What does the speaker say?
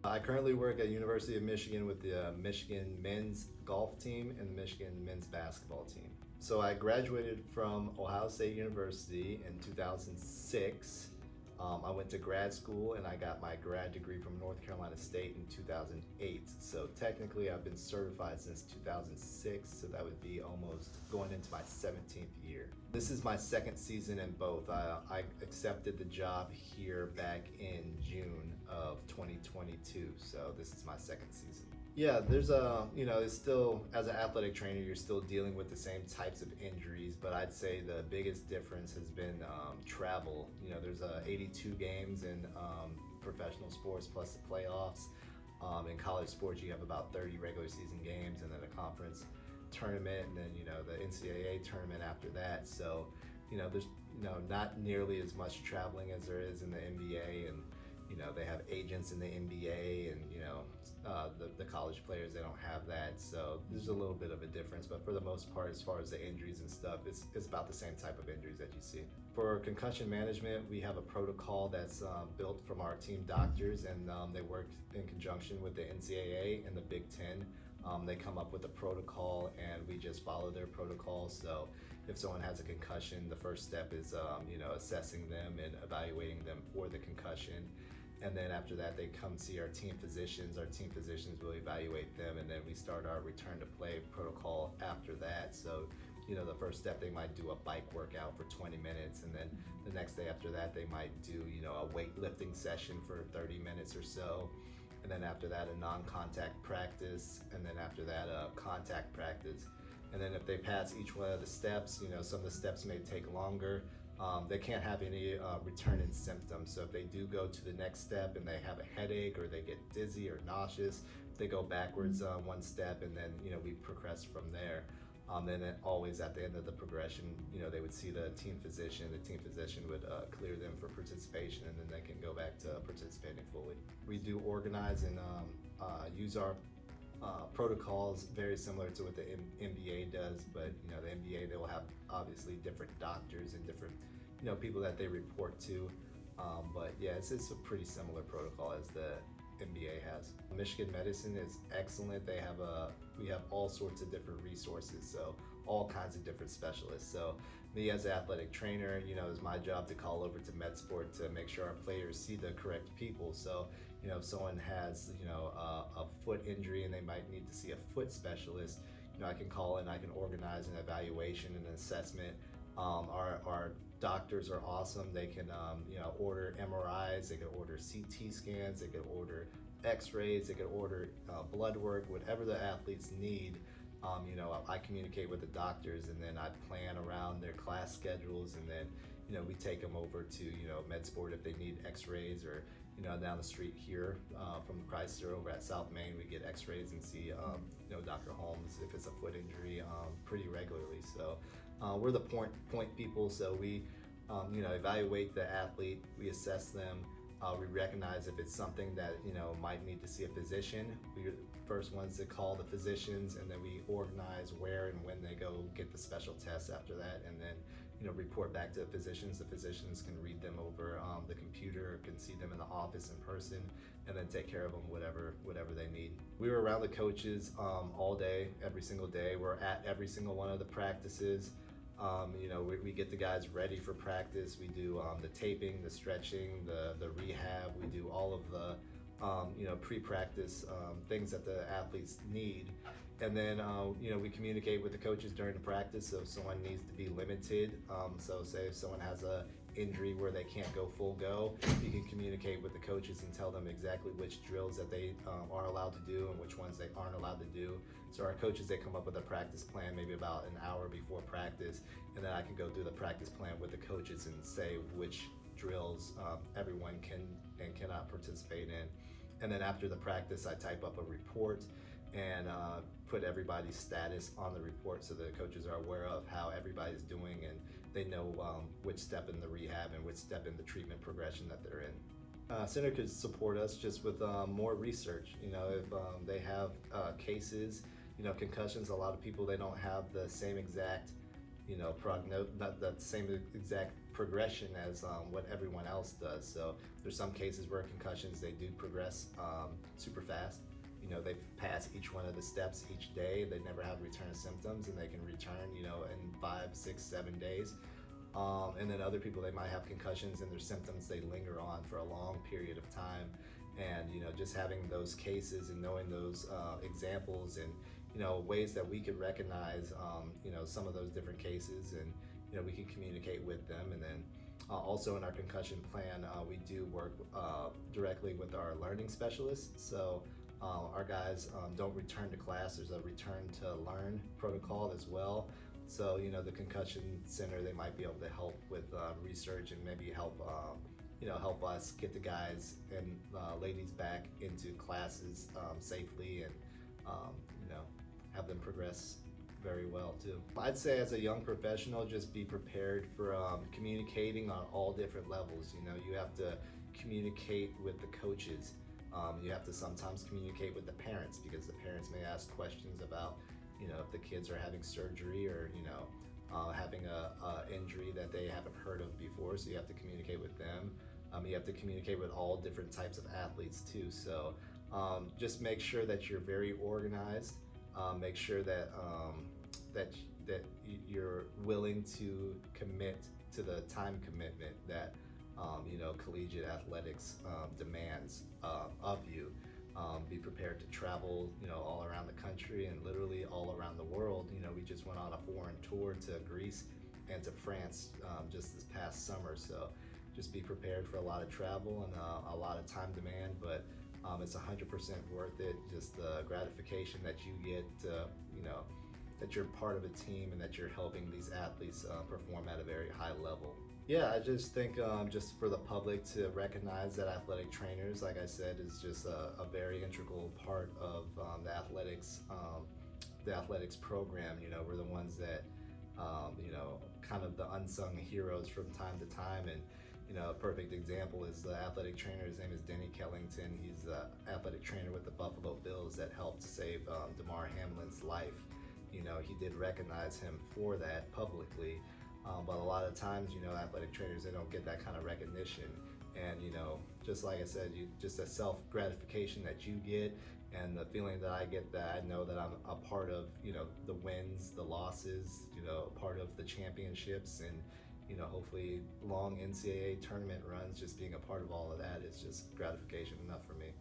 I currently work at University of Michigan with the Michigan men's golf team and the Michigan men's basketball team. So I graduated from Ohio State University in 2006. I went to grad school and I got my grad degree from North Carolina State in 2008. So technically I've been certified since 2006, so that would be almost going into my 17th year. This is my second season in both. I accepted the job here back in June of 2022, so this is my second season. Yeah, there's it's still, as an athletic trainer, you're still dealing with the same types of injuries, but I'd say the biggest difference has been travel. There's 82 games in professional sports plus the playoffs. In college sports, you have about 30 regular season games and then a conference tournament, and then the NCAA tournament after that. So, there's not nearly as much traveling as there is in the NBA, and they have agents in the NBA, and the college players, they don't have that. So there's a little bit of a difference, but for the most part, as far as the injuries and stuff, it's about the same type of injuries that you see. For concussion management, we have a protocol that's built from our team doctors, and they work in conjunction with the NCAA and the Big Ten. They come up with a protocol and we just follow their protocol. So if someone has a concussion, the first step is assessing them and evaluating them for the concussion. And then after that, they come see our team physicians. Our team physicians will evaluate them, and then we start our return to play protocol after that. So, the first step, they might do a bike workout for 20 minutes, and then the next day after that, they might do, a weightlifting session for 30 minutes or so. And then after that, a non-contact practice, and then after that, a contact practice. And then if they pass each one of the steps, some of the steps may take longer. They can't have any returning symptoms. So if they do go to the next step and they have a headache or they get dizzy or nauseous, they go backwards one step, and then we progress from there. Then always at the end of the progression, they would see the team physician. The team physician would clear them for participation, and then they can go back to participating fully. We do organize and use our protocols very similar to what the NBA does, but the NBA, they will have obviously different doctors and different people that they report to, but yeah, it's a pretty similar protocol as the NBA has. Michigan Medicine is excellent. We have all sorts of different resources, so all kinds of different specialists. So me as an athletic trainer, it's my job to call over to MedSport to make sure our players see the correct people. So if someone has a foot injury and they might need to see a foot specialist, I can call in, I can organize an evaluation and an assessment. Our doctors are awesome. They can order MRIs, they can order CT scans, they can order X-rays, they can order blood work, whatever the athletes need. I communicate with the doctors, and then I plan around their class schedules, and then we take them over to MedSport if they need X-rays, or down the street here from Chrysler over at South Main, we get X-rays and see Dr. Holmes if it's a foot injury pretty regularly. So we're the point people, so we evaluate the athlete, we assess them, we recognize if it's something that might need to see a physician. We're the first ones to call the physicians, and then we organize where and when they go get the special tests after that, and then report back to the physicians. The physicians can read them over the computer, can see them in the office in person, and then take care of them whatever they need. We were around the coaches all day, every single day. We're at every single one of the practices. We get the guys ready for practice. We do the taping, the stretching, the rehab. We do all of the pre-practice things that the athletes need. And then we communicate with the coaches during the practice. So if someone needs to be limited, so say if someone has a injury where they can't go full go, you can communicate with the coaches and tell them exactly which drills that they are allowed to do and which ones they aren't allowed to do. So our coaches, they come up with a practice plan maybe about an hour before practice, and then I can go through the practice plan with the coaches and say which drills everyone can and cannot participate in. And then after the practice, I type up a report and put everybody's status on the report, so the coaches are aware of how everybody's doing, and they know which step in the rehab and which step in the treatment progression that they're in. Center could support us just with more research. If they have cases, concussions, a lot of people, they don't have the same exact not that same exact progression as what everyone else does. So there's some cases where concussions, they do progress super fast. They pass each one of the steps each day. They never have return symptoms, and they can return, in 5, 6, 7 days. And then other people, they might have concussions and their symptoms, they linger on for a long period of time. And just having those cases and knowing those examples and ways that we could recognize some of those different cases, and we can communicate with them. And then also in our concussion plan, we do work directly with our learning specialists. So our guys don't return to class. There's a return to learn protocol as well. So the concussion center, they might be able to help with research and maybe help help us get the guys and ladies back into classes safely, and have them progress very well too. I'd say as a young professional, just be prepared for communicating on all different levels. You have to communicate with the coaches. You have to sometimes communicate with the parents, because the parents may ask questions about if the kids are having surgery or having a injury that they haven't heard of before. So you have to communicate with them. You have to communicate with all different types of athletes too. So just make sure that you're very organized. Make sure that you're willing to commit to the time commitment that collegiate athletics demands of you. Be prepared to travel, all around the country and literally all around the world. We just went on a foreign tour to Greece and to France just this past summer. So just be prepared for a lot of travel and a lot of time demand, but it's 100% worth it. Just the gratification that you get, that you're part of a team and that you're helping these athletes perform at a very high level. Yeah, I just think just for the public to recognize that athletic trainers, like I said, is just a very integral part of the athletics program. We're the ones that, kind of the unsung heroes from time to time. And a perfect example is the athletic trainer. His name is Denny Kellington. He's the athletic trainer with the Buffalo Bills that helped save Damar Hamlin's life. He did recognize him for that publicly. But a lot of times, athletic trainers, they don't get that kind of recognition. And, just like I said, just a self-gratification that you get, and the feeling that I get, that I know that I'm a part of, the wins, the losses, a part of the championships, and, hopefully long NCAA tournament runs, just being a part of all of that is just gratification enough for me.